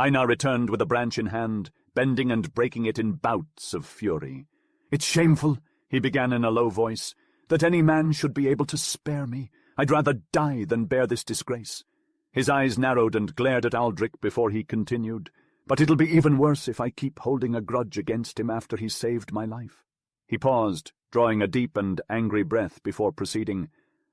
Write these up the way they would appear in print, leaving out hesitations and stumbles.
Einar returned with a branch in hand, bending and breaking it in bouts of fury. "It's shameful," he began in a low voice, "that any man should be able to spare me. I'd rather die than bear this disgrace." His eyes narrowed and glared at Aldrich before he continued, "But it'll be even worse if I keep holding a grudge against him after he's saved my life." He paused, drawing a deep and angry breath before proceeding.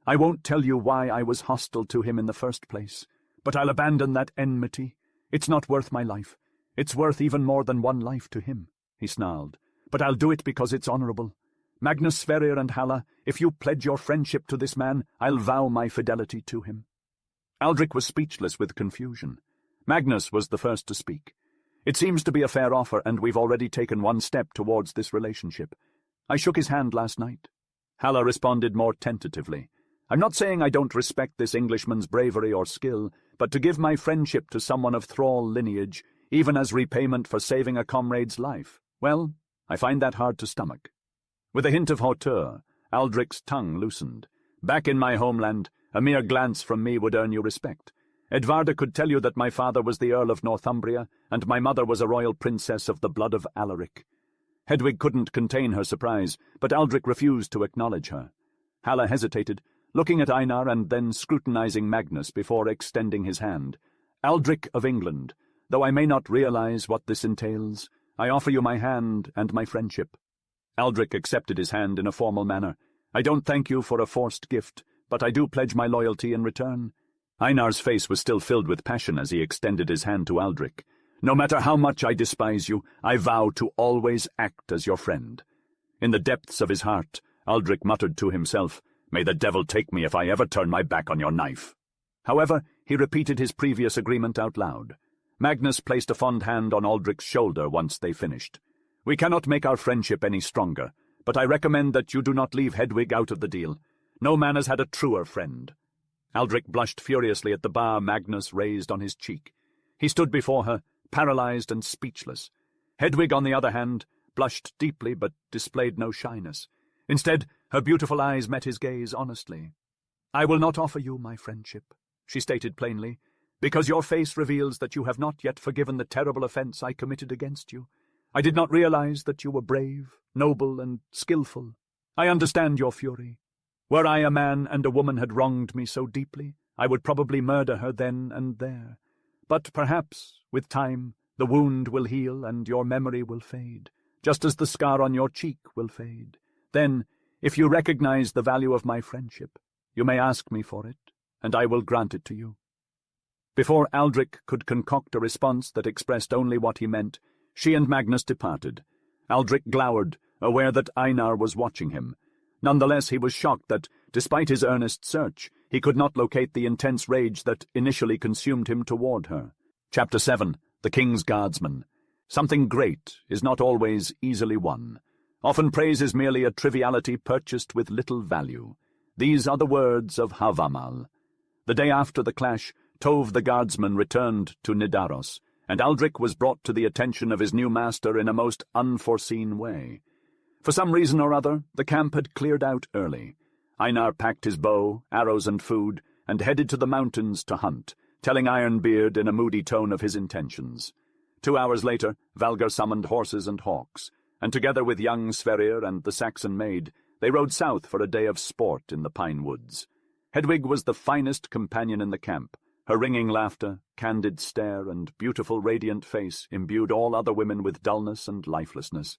"I won't tell you why I was hostile to him in the first place, but I'll abandon that enmity. It's not worth my life. It's worth even more than one life to him," he snarled. "But I'll do it because it's honourable. Magnus Sverrir and Halla, if you pledge your friendship to this man, I'll vow my fidelity to him." Aldrich was speechless with confusion. Magnus was the first to speak. "It seems to be a fair offer, and we've already taken one step towards this relationship. I shook his hand last night." Halla responded more tentatively. "I'm not saying I don't respect this Englishman's bravery or skill, but to give my friendship to someone of Thrall lineage, even as repayment for saving a comrade's life, well, I find that hard to stomach." With a hint of hauteur, Aldrich's tongue loosened. "Back in my homeland, a mere glance from me would earn you respect. Edvarda could tell you that my father was the Earl of Northumbria, and my mother was a royal princess of the blood of Alaric." Hedwig couldn't contain her surprise, but Aldrich refused to acknowledge her. Halla hesitated, looking at Einar and then scrutinizing Magnus before extending his hand. "Aldrich of England, though I may not realize what this entails, I offer you my hand and my friendship." Aldrich accepted his hand in a formal manner. "I don't thank you for a forced gift, but I do pledge my loyalty in return." Einar's face was still filled with passion as he extended his hand to Aldrich. "No matter how much I despise you, I vow to always act as your friend." In the depths of his heart, Aldrich muttered to himself, "May the devil take me if I ever turn my back on your knife." However, he repeated his previous agreement out loud. Magnus placed a fond hand on Aldrich's shoulder once they finished. "We cannot make our friendship any stronger, but I recommend that you do not leave Hedwig out of the deal. No man has had a truer friend." Aldrich blushed furiously at the bar Magnus raised on his cheek. He stood before her, paralyzed and speechless. Hedwig, on the other hand, blushed deeply but displayed no shyness. Instead, her beautiful eyes met his gaze honestly. "I will not offer you my friendship," she stated plainly, "because your face reveals that you have not yet forgiven the terrible offense I committed against you. I did not realize that you were brave, noble, and skillful. I understand your fury. Were I a man and a woman had wronged me so deeply, I would probably murder her then and there. But perhaps, with time, the wound will heal and your memory will fade, just as the scar on your cheek will fade. Then, if you recognize the value of my friendship, you may ask me for it, and I will grant it to you." Before Aldrich could concoct a response that expressed only what he meant, she and Magnus departed. Aldrich glowered, aware that Einar was watching him. Nonetheless, he was shocked that, despite his earnest search, he could not locate the intense rage that initially consumed him toward her. Chapter 7. The King's Guardsman. Something great is not always easily won. Often praise is merely a triviality purchased with little value. These are the words of Havamal. The day after the clash, Tove the guardsman returned to Nidaros, and Aldrich was brought to the attention of his new master in a most unforeseen way. For some reason or other, the camp had cleared out early. Einar packed his bow, arrows and food, and headed to the mountains to hunt, telling Ironbeard in a moody tone of his intentions. 2 hours later, Valgar summoned horses and hawks, and together with young Sverrir and the Saxon maid, they rode south for a day of sport in the pine woods. Hedwig was the finest companion in the camp. Her ringing laughter, candid stare, and beautiful radiant face imbued all other women with dullness and lifelessness.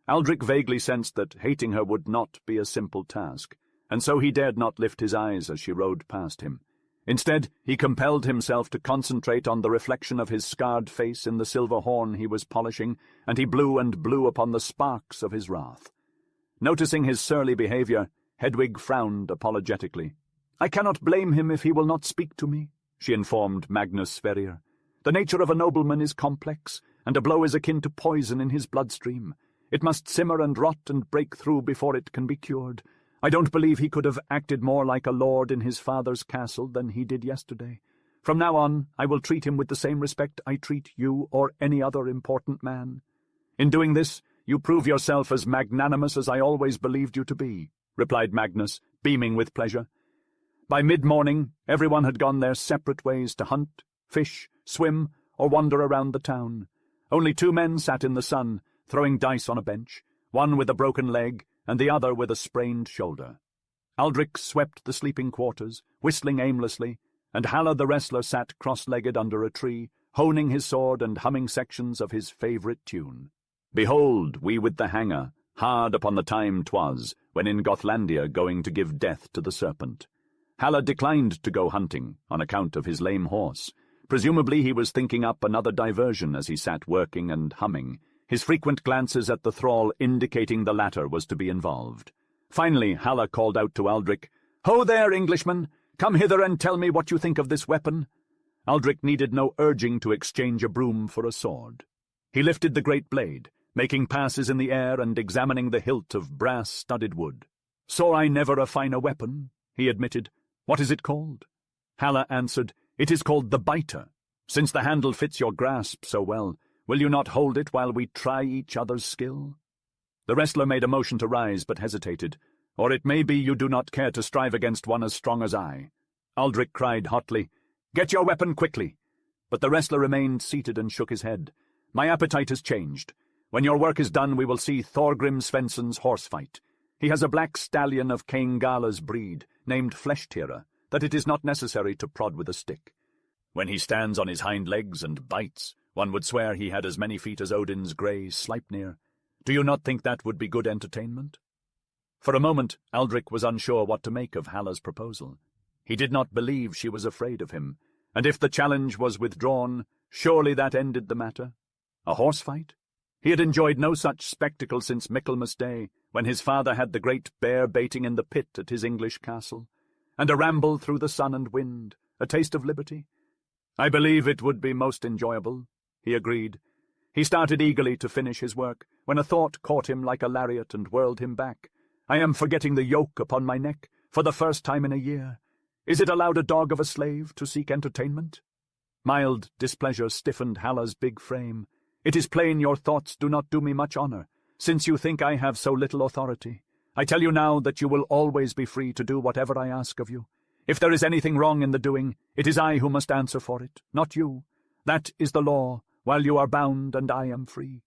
Aldrich vaguely sensed that hating her would not be a simple task, and so he dared not lift his eyes as she rode past him. Instead, he compelled himself to concentrate on the reflection of his scarred face in the silver horn he was polishing, and he blew and blew upon the sparks of his wrath. Noticing his surly behavior, Hedwig frowned apologetically. "I cannot blame him if he will not speak to me," she informed Magnus Sverrir. "The nature of a nobleman is complex, and a blow is akin to poison in his bloodstream. It must simmer and rot and break through before it can be cured. I don't believe he could have acted more like a lord in his father's castle than he did yesterday. From now on, I will treat him with the same respect I treat you or any other important man. In doing this, you prove yourself as magnanimous as I always believed you to be," replied Magnus, beaming with pleasure. By mid-morning, everyone had gone their separate ways to hunt, fish, swim, or wander around the town. Only 2 men sat in the sun, throwing dice on a bench, one with a broken leg and the other with a sprained shoulder. Aldrich swept the sleeping quarters, whistling aimlessly, and Halla the wrestler sat cross-legged under a tree, honing his sword and humming sections of his favourite tune. Behold, we with the hanger, hard upon the time 'twas, when in Gothlandia going to give death to the serpent. Halla declined to go hunting, on account of his lame horse. Presumably he was thinking up another diversion as he sat working and humming, his frequent glances at the thrall indicating the latter was to be involved. Finally Halla called out to Aldrich, "Ho there, Englishman! Come hither and tell me what you think of this weapon." Aldrich needed no urging to exchange a broom for a sword. He lifted the great blade, making passes in the air and examining the hilt of brass-studded wood. "Saw I never a finer weapon," he admitted. "What is it called?" Halla answered, "It is called the biter. Since the handle fits your grasp so well, will you not hold it while we try each other's skill?" The wrestler made a motion to rise, but hesitated. "Or it may be you do not care to strive against one as strong as I." Aldrich cried hotly, "Get your weapon quickly!" But the wrestler remained seated and shook his head. "My appetite has changed. When your work is done, we will see Thorgrim Svensson's horse fight. He has a black stallion of Caingala's breed, named Flesh-Tearer, that it is not necessary to prod with a stick. When he stands on his hind legs and bites, one would swear he had as many feet as Odin's grey Sleipnir. Do you not think that would be good entertainment?" For a moment, Aldrich was unsure what to make of Halla's proposal. He did not believe she was afraid of him, and if the challenge was withdrawn, surely that ended the matter. A horse fight? He had enjoyed no such spectacle since Michaelmas Day, when his father had the great bear baiting in the pit at his English castle, and a ramble through the sun and wind, a taste of liberty. "I believe it would be most enjoyable," he agreed. He started eagerly to finish his work, when a thought caught him like a lariat and whirled him back. "I am forgetting the yoke upon my neck, for the first time in a year. Is it allowed a dog of a slave to seek entertainment?" Mild displeasure stiffened Halla's big frame. "It is plain your thoughts do not do me much honour, since you think I have so little authority. I tell you now that you will always be free to do whatever I ask of you. If there is anything wrong in the doing, it is I who must answer for it, not you. That is the law, while you are bound and I am free."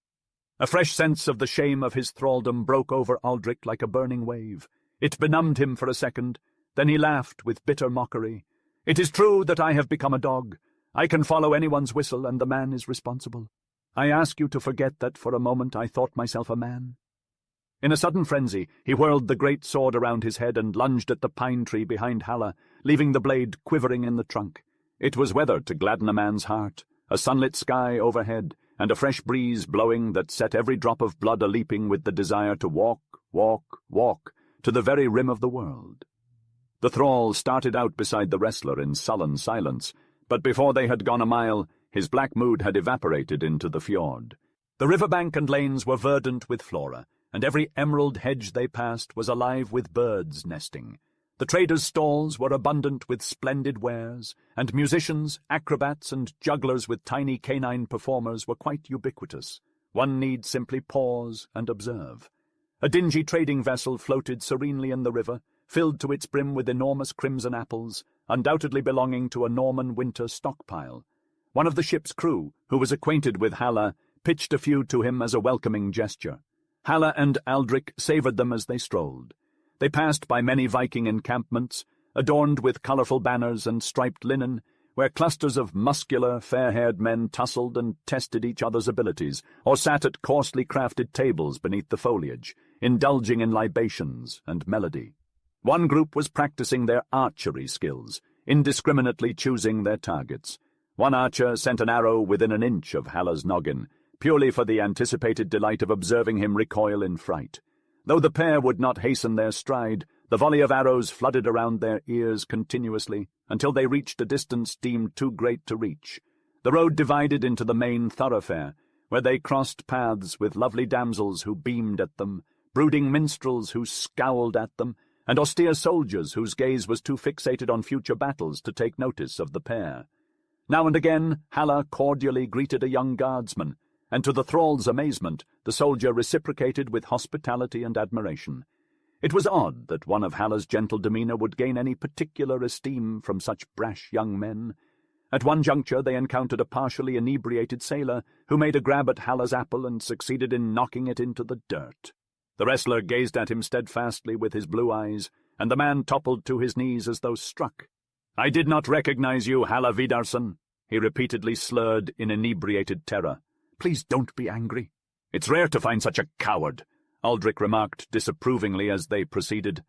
A fresh sense of the shame of his thraldom broke over Aldrich like a burning wave. It benumbed him for a second, then he laughed with bitter mockery. "It is true that I have become a dog. I can follow anyone's whistle, and the man is responsible. I ask you to forget that for a moment I thought myself a man." In a sudden frenzy, he whirled the great sword around his head and lunged at the pine tree behind Halla, leaving the blade quivering in the trunk. It was weather to gladden a man's heart, a sunlit sky overhead, and a fresh breeze blowing that set every drop of blood a-leaping with the desire to walk, walk, walk, to the very rim of the world. The thrall started out beside the wrestler in sullen silence, but before they had gone a mile, his black mood had evaporated into the fjord. The riverbank and lanes were verdant with flora, and every emerald hedge they passed was alive with birds nesting. The traders' stalls were abundant with splendid wares, and musicians, acrobats, and jugglers with tiny canine performers were quite ubiquitous. One need simply pause and observe. A dingy trading vessel floated serenely in the river, filled to its brim with enormous crimson apples, undoubtedly belonging to a Norman winter stockpile. One of the ship's crew, who was acquainted with Halla, pitched a few to him as a welcoming gesture. Halla and Aldrich savoured them as they strolled. They passed by many Viking encampments, adorned with colourful banners and striped linen, where clusters of muscular, fair-haired men tussled and tested each other's abilities, or sat at coarsely crafted tables beneath the foliage, indulging in libations and melody. One group was practising their archery skills, indiscriminately choosing their targets. One archer sent an arrow within an inch of Halla's noggin, purely for the anticipated delight of observing him recoil in fright. Though the pair would not hasten their stride, the volley of arrows flooded around their ears continuously, until they reached a distance deemed too great to reach. The road divided into the main thoroughfare, where they crossed paths with lovely damsels who beamed at them, brooding minstrels who scowled at them, and austere soldiers whose gaze was too fixated on future battles to take notice of the pair. Now and again Halla cordially greeted a young guardsman, and to the thrall's amazement, the soldier reciprocated with hospitality and admiration. It was odd that one of Halla's gentle demeanour would gain any particular esteem from such brash young men, At one juncture they encountered a partially inebriated sailor who made a grab at Hala's apple and succeeded in knocking it into the dirt. The wrestler gazed at him steadfastly with his blue eyes, and the man toppled to his knees as though struck. "I did not recognize you, Hala Vidarson," he repeatedly slurred in inebriated terror. "Please don't be angry." "It's rare to find such a coward," Aldrich remarked disapprovingly as they proceeded.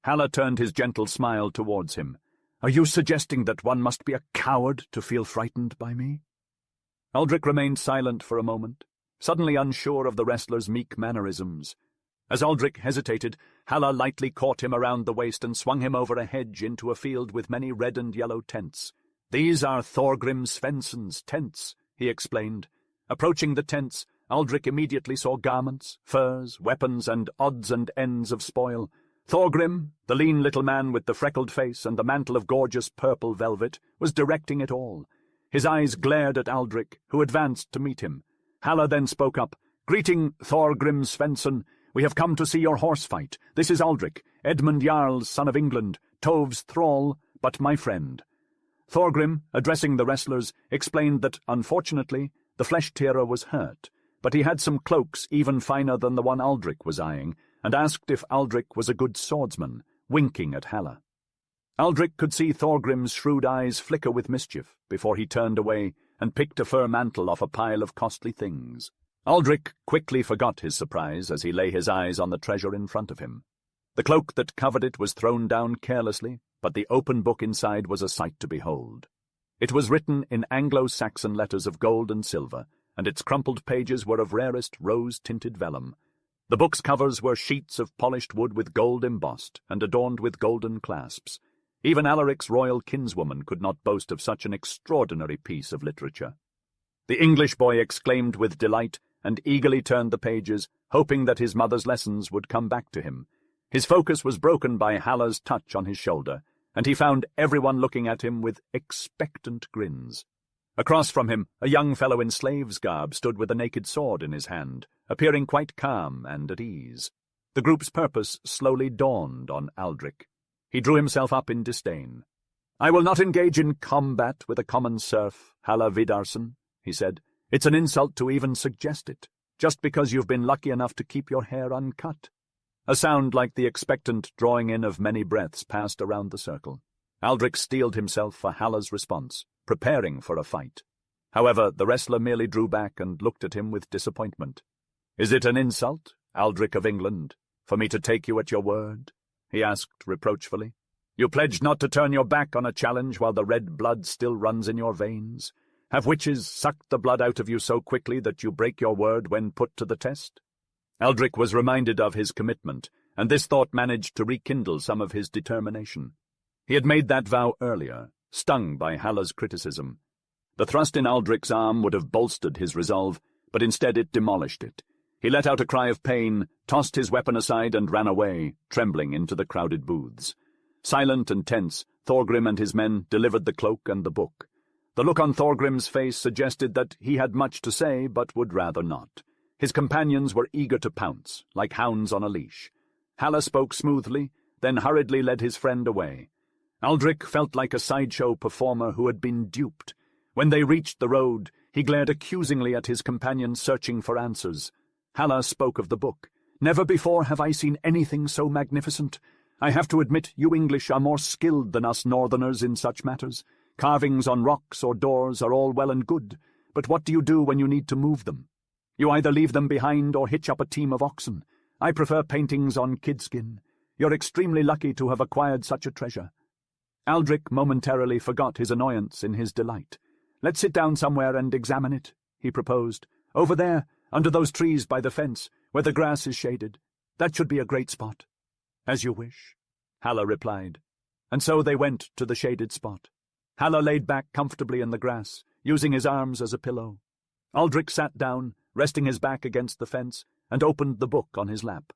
Hala turned his gentle smile towards him. "Are you suggesting that one must be a coward to feel frightened by me?" Aldrich remained silent for a moment, suddenly unsure of the wrestler's meek mannerisms. As Aldrich hesitated, Hala lightly caught him around the waist and swung him over a hedge into a field with many red and yellow tents. "These are Thorgrim Svensson's tents," he explained. Approaching the tents, Aldrich immediately saw garments, furs, weapons, and odds and ends of spoil. Thorgrim, the lean little man with the freckled face and the mantle of gorgeous purple velvet, was directing it all. His eyes glared at Aldrich, who advanced to meet him. Hala then spoke up. "Greeting, Thorgrim Svensson. We have come to see your horse fight. This is Aldrich, Edmund Jarl's son of England, Tove's thrall, but my friend." Thorgrim, addressing the wrestlers, explained that, unfortunately, the flesh-tearer was hurt, but he had some cloaks even finer than the one Aldrich was eyeing, and asked if Aldrich was a good swordsman, winking at Hala. Aldrich could see Thorgrim's shrewd eyes flicker with mischief before he turned away and picked a fur mantle off a pile of costly things. Aldrich quickly forgot his surprise as he lay his eyes on the treasure in front of him. The cloak that covered it was thrown down carelessly, but the open book inside was a sight to behold. It was written in Anglo-Saxon letters of gold and silver, and its crumpled pages were of rarest rose-tinted vellum. The book's covers were sheets of polished wood with gold embossed and adorned with golden clasps. Even Alaric's royal kinswoman could not boast of such an extraordinary piece of literature. The English boy exclaimed with delight and eagerly turned the pages, hoping that his mother's lessons would come back to him. His focus was broken by Hala's touch on his shoulder, and he found everyone looking at him with expectant grins. Across from him, a young fellow in slave's garb stood with a naked sword in his hand, appearing quite calm and at ease. The group's purpose slowly dawned on Aldrich. He drew himself up in disdain. "I will not engage in combat with a common serf, Hala Vidarson," he said. "It's an insult to even suggest it, just because you've been lucky enough to keep your hair uncut." A sound like the expectant drawing in of many breaths passed around the circle. Aldrich steeled himself for Hala's response, preparing for a fight. However, the wrestler merely drew back and looked at him with disappointment. "Is it an insult, Aldrich of England, for me to take you at your word?" he asked reproachfully. "You pledged not to turn your back on a challenge while the red blood still runs in your veins? Have witches sucked the blood out of you so quickly that you break your word when put to the test?" Aldrich was reminded of his commitment, and this thought managed to rekindle some of his determination. He had made that vow earlier, stung by Hala's criticism. The thrust in Aldrich's arm would have bolstered his resolve, but instead it demolished it. He let out a cry of pain, tossed his weapon aside and ran away, trembling into the crowded booths. Silent and tense, Thorgrim and his men delivered the cloak and the book. The look on Thorgrim's face suggested that he had much to say, but would rather not. His companions were eager to pounce, like hounds on a leash. Hala spoke smoothly, then hurriedly led his friend away. Aldrich felt like a sideshow performer who had been duped. When they reached the road, he glared accusingly at his companion searching for answers. Hala spoke of the book. "Never before have I seen anything so magnificent. I have to admit you English are more skilled than us Northerners in such matters. Carvings on rocks or doors are all well and good, but what do you do when you need to move them? You either leave them behind or hitch up a team of oxen. I prefer paintings on kidskin. You're extremely lucky to have acquired such a treasure." Aldrich momentarily forgot his annoyance in his delight. "Let's sit down somewhere and examine it," he proposed. "Over there, under those trees by the fence, where the grass is shaded. That should be a great spot." "As you wish," Hala replied. And so they went to the shaded spot. Hala laid back comfortably in the grass, using his arms as a pillow. Aldrich sat down, resting his back against the fence, and opened the book on his lap.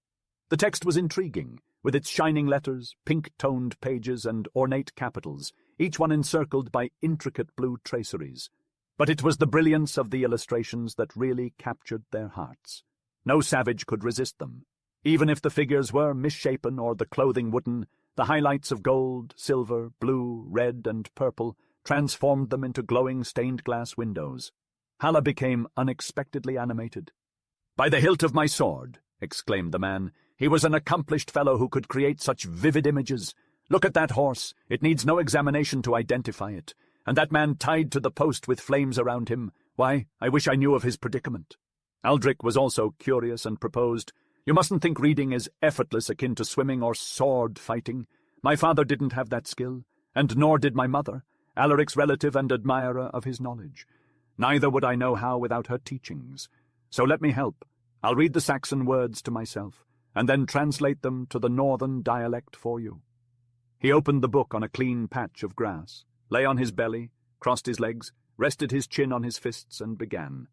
The text was intriguing, with its shining letters, pink-toned pages, and ornate capitals, each one encircled by intricate blue traceries. But it was the brilliance of the illustrations that really captured their hearts. No savage could resist them. Even if the figures were misshapen or the clothing wooden, the highlights of gold, silver, blue, red, and purple transformed them into glowing stained-glass windows. Halla became unexpectedly animated. "By the hilt of my sword," exclaimed the man, "he was an accomplished fellow who could create such vivid images. Look at that horse. It needs no examination to identify it. And that man tied to the post with flames around him. Why, I wish I knew of his predicament." Aldrich was also curious and proposed, "You mustn't think reading is effortless, akin to swimming or sword fighting. My father didn't have that skill, and nor did my mother, Alaric's relative and admirer of his knowledge. Neither would I know how without her teachings. So let me help. I'll read the Saxon words to myself, and then translate them to the northern dialect for you." He opened the book on a clean patch of grass, lay on his belly, crossed his legs, rested his chin on his fists, and began.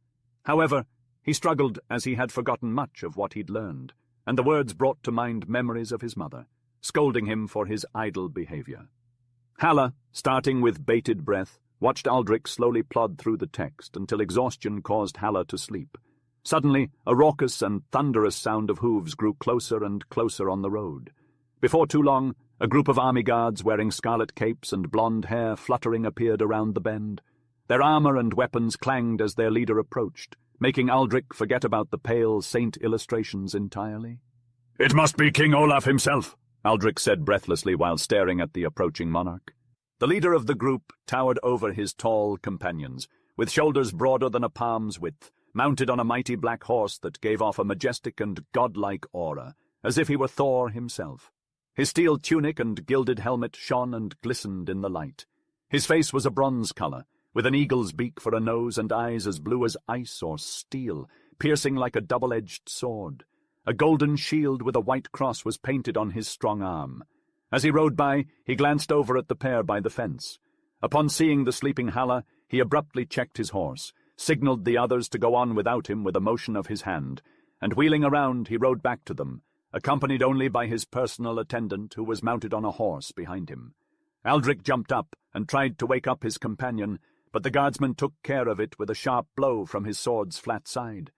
However, he struggled as he had forgotten much of what he'd learned, and the words brought to mind memories of his mother, scolding him for his idle behavior. Halla, starting with bated breath, watched Aldrich slowly plod through the text until exhaustion caused Halla to sleep. Suddenly, a raucous and thunderous sound of hooves grew closer and closer on the road. Before too long, a group of army guards wearing scarlet capes and blonde hair fluttering appeared around the bend. Their armor and weapons clanged as their leader approached, making Aldrich forget about the pale saint illustrations entirely. "It must be King Olaf himself," Aldrich said breathlessly while staring at the approaching monarch. The leader of the group towered over his tall companions, with shoulders broader than a palm's width, mounted on a mighty black horse that gave off a majestic and godlike aura, as if he were Thor himself. His steel tunic and gilded helmet shone and glistened in the light. His face was a bronze color, with an eagle's beak for a nose and eyes as blue as ice or steel, piercing like a double-edged sword. A golden shield with a white cross was painted on his strong arm. As he rode by, he glanced over at the pair by the fence. Upon seeing the sleeping Halla, he abruptly checked his horse, signaled the others to go on without him with a motion of his hand, and wheeling around, he rode back to them, accompanied only by his personal attendant who was mounted on a horse behind him. Aldrich jumped up and tried to wake up his companion, but the guardsman took care of it with a sharp blow from his sword's flat side.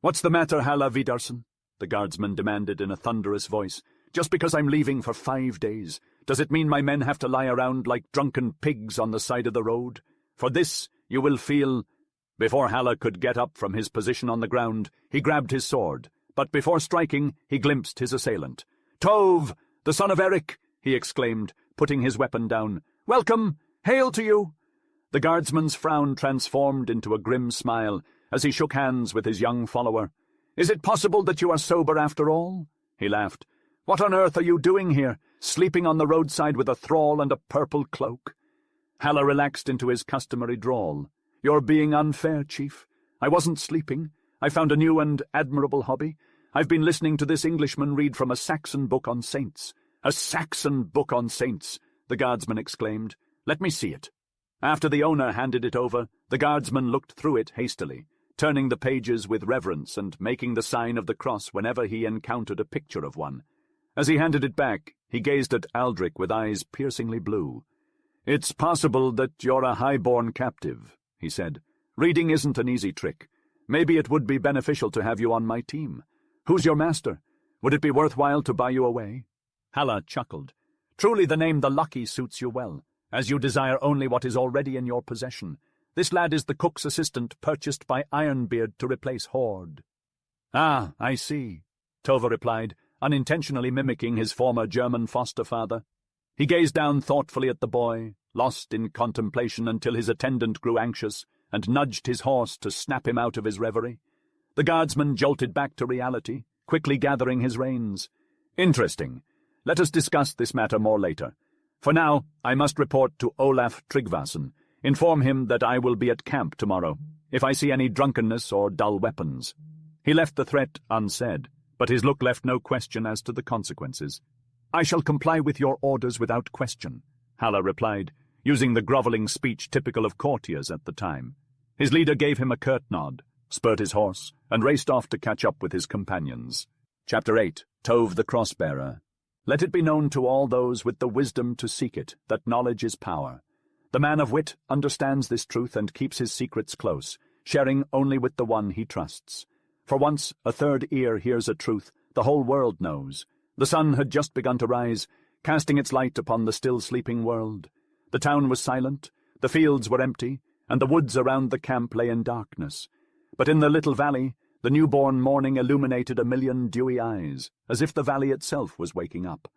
"What's the matter, Halla Vidarsson?" the guardsman demanded in a thunderous voice. "Just because I'm leaving for 5 days, does it mean my men have to lie around like drunken pigs on the side of the road? For this you will feel—" Before Halla could get up from his position on the ground, he grabbed his sword, but before striking, he glimpsed his assailant. "Tove, the son of Eric!" he exclaimed, putting his weapon down. "Welcome! Hail to you!" The guardsman's frown transformed into a grim smile as he shook hands with his young follower. "Is it possible that you are sober after all?" he laughed. "What on earth are you doing here, sleeping on the roadside with a thrall and a purple cloak?" Halla relaxed into his customary drawl. "You're being unfair, Chief. I wasn't sleeping. I found a new and admirable hobby. I've been listening to this Englishman read from a Saxon book on saints." "A Saxon book on saints!" the guardsman exclaimed. "Let me see it." After the owner handed it over, the guardsman looked through it hastily, turning the pages with reverence and making the sign of the cross whenever he encountered a picture of one. As he handed it back, he gazed at Aldrich with eyes piercingly blue. "It's possible that you're a high-born captive," he said. "Reading isn't an easy trick. Maybe it would be beneficial to have you on my team. Who's your master? Would it be worthwhile to buy you away?" Halla chuckled. "Truly the name the Lucky suits you well, as you desire only what is already in your possession. This lad is the cook's assistant purchased by Ironbeard to replace Horde." "Ah, I see," Tova replied, unintentionally mimicking his former German foster father. He gazed down thoughtfully at the boy, lost in contemplation until his attendant grew anxious and nudged his horse to snap him out of his reverie. The guardsman jolted back to reality, quickly gathering his reins. "Interesting. Let us discuss this matter more later. For now, I must report to Olaf Tryggvason. Inform him that I will be at camp tomorrow, if I see any drunkenness or dull weapons." He left the threat unsaid, but his look left no question as to the consequences. "I shall comply with your orders without question," Halla replied, using the grovelling speech typical of courtiers at the time. His leader gave him a curt nod, spurred his horse, and raced off to catch up with his companions. Chapter 8. Tove the Crossbearer. Let it be known to all those with the wisdom to seek it that knowledge is power. The man of wit understands this truth and keeps his secrets close, sharing only with the one he trusts. For once a third ear hears a truth the whole world knows. The sun had just begun to rise, casting its light upon the still sleeping world. The town was silent, The fields were empty, and the woods around the camp lay in darkness. But in the little valley, the newborn morning illuminated a million dewy eyes, as if the valley itself was waking up.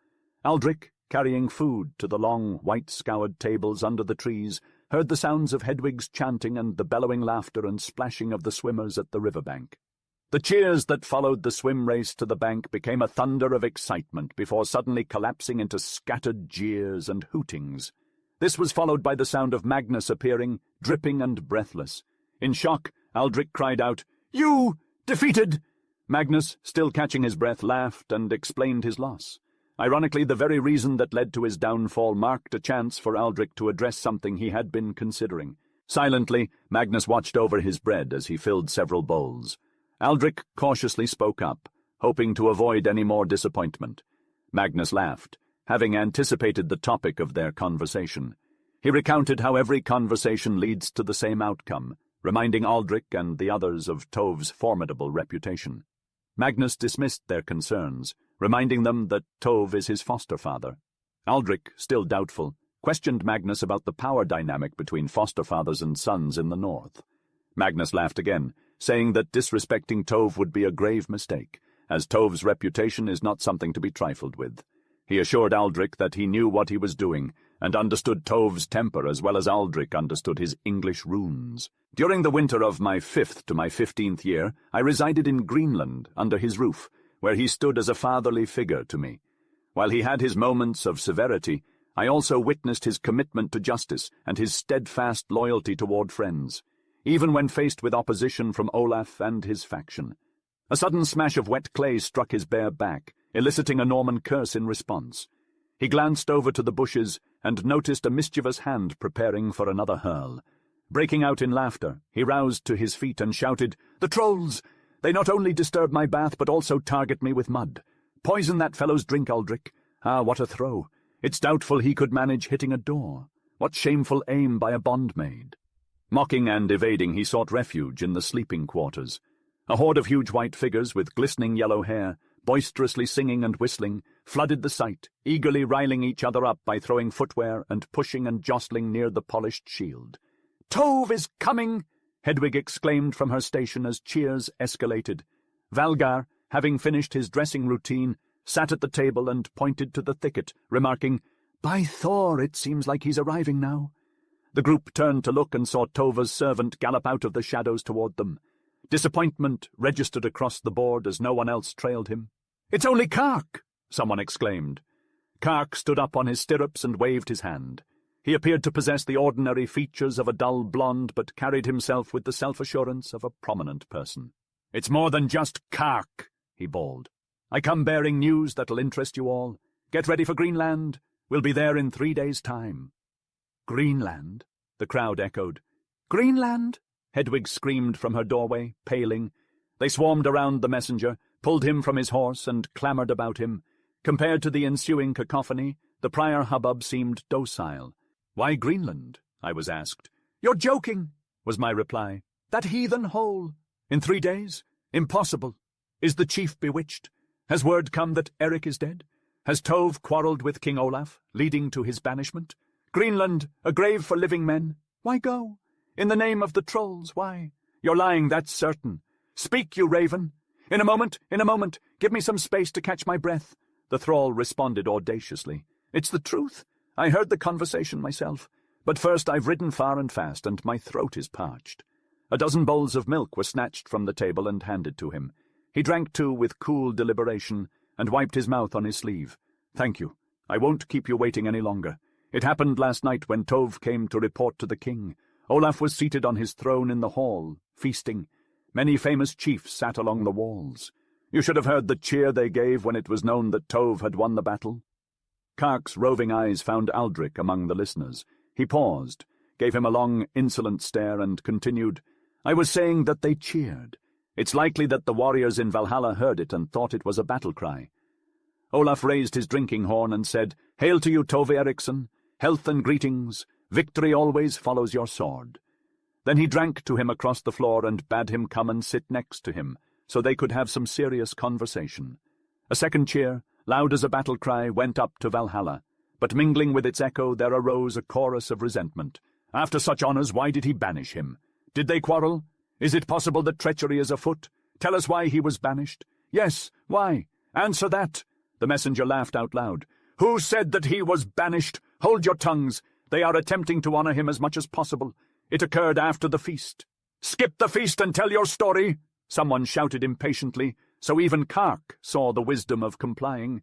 Aldrich, carrying food to the long, white-scoured tables under the trees, heard the sounds of Hedwig's chanting and the bellowing laughter and splashing of the swimmers at the riverbank. The cheers that followed the swim race to the bank became a thunder of excitement before suddenly collapsing into scattered jeers and hootings. This was followed by the sound of Magnus appearing, dripping and breathless. In shock, Aldrich cried out, "You! Defeated!" Magnus, still catching his breath, laughed and explained his loss. Ironically, the very reason that led to his downfall marked a chance for Aldrich to address something he had been considering. Silently, Magnus watched over his bread as he filled several bowls. Aldrich cautiously spoke up, hoping to avoid any more disappointment. Magnus laughed, having anticipated the topic of their conversation. He recounted how every conversation leads to the same outcome, reminding Aldrich and the others of Tov's formidable reputation. Magnus dismissed their concerns, reminding them that Tov is his foster father. Aldrich, still doubtful, questioned Magnus about the power dynamic between foster fathers and sons in the north. Magnus laughed again, saying that disrespecting Tov would be a grave mistake, as Tov's reputation is not something to be trifled with. He assured Aldrich that he knew what he was doing, and understood Tov's temper as well as Aldrich understood his English runes. During the winter of my 5th to my 15th year, I resided in Greenland under his roof, where he stood as a fatherly figure to me. While he had his moments of severity, I also witnessed his commitment to justice and his steadfast loyalty toward friends, even when faced with opposition from Olaf and his faction. A sudden smash of wet clay struck his bare back, eliciting a Norman curse in response. He glanced over to the bushes and noticed a mischievous hand preparing for another hurl. Breaking out in laughter, he roused to his feet and shouted, "The trolls! They not only disturb my bath, but also target me with mud. Poison that fellow's drink, Aldrich. Ah, what a throw! It's doubtful he could manage hitting a door. What shameful aim by a bondmaid!" Mocking and evading, he sought refuge in the sleeping quarters. A horde of huge white figures with glistening yellow hair, boisterously singing and whistling, flooded the sight, eagerly riling each other up by throwing footwear and pushing and jostling near the polished shield. "Tov is coming!" Hedwig exclaimed from her station as cheers escalated. Valgar, having finished his dressing routine, sat at the table and pointed to the thicket, remarking, "By Thor, it seems like he's arriving now." The group turned to look and saw Tova's servant gallop out of the shadows toward them. Disappointment registered across the board as no one else trailed him. "It's only Kark!" someone exclaimed. Kark stood up on his stirrups and waved his hand. He appeared to possess the ordinary features of a dull blonde, but carried himself with the self-assurance of a prominent person. "It's more than just Kark," he bawled. "I come bearing news that'll interest you all. Get ready for Greenland. We'll be there in 3 days' time." "Greenland?" the crowd echoed. "Greenland?" Hedwig screamed from her doorway, paling. They swarmed around the messenger, pulled him from his horse, and clamoured about him. Compared to the ensuing cacophony, the prior hubbub seemed docile. "Why Greenland?" I was asked. "You're joking," was my reply. "That heathen hole. In 3 days? Impossible. Is the chief bewitched? Has word come that Eric is dead? Has Tov quarrelled with King Olaf, leading to his banishment? Greenland, a grave for living men. Why go? In the name of the trolls, why? You're lying, that's certain. Speak, you raven. In a moment. Give me some space to catch my breath." The thrall responded audaciously. "It's the truth. I heard the conversation myself. But first I've ridden far and fast, and my throat is parched." A dozen bowls of milk were snatched from the table and handed to him. He drank 2 with cool deliberation, and wiped his mouth on his sleeve. "Thank you. I won't keep you waiting any longer. It happened last night when Tov came to report to the king. Olaf was seated on his throne in the hall, feasting. Many famous chiefs sat along the walls. You should have heard the cheer they gave when it was known that Tov had won the battle." Kark's roving eyes found Aldrich among the listeners. He paused, gave him a long, insolent stare, and continued, "I was saying that they cheered. It's likely that the warriors in Valhalla heard it and thought it was a battle cry." Olaf raised his drinking horn and said, "Hail to you, Tove Eriksson. Health and greetings. Victory always follows your sword." Then he drank to him across the floor and bade him come and sit next to him, so they could have some serious conversation. A second cheer, loud as a battle cry, went up to Valhalla, but mingling with its echo there arose a chorus of resentment, After such honours, why did he banish him? Did they quarrel? Is it possible that treachery is afoot? Tell us why he was banished. Yes, why? Answer that. The messenger laughed out loud. Who said that he was banished? Hold your tongues. They are attempting to honour him as much as possible. It occurred after the feast. Skip the feast and tell your story, someone shouted impatiently, so even Kark saw the wisdom of complying.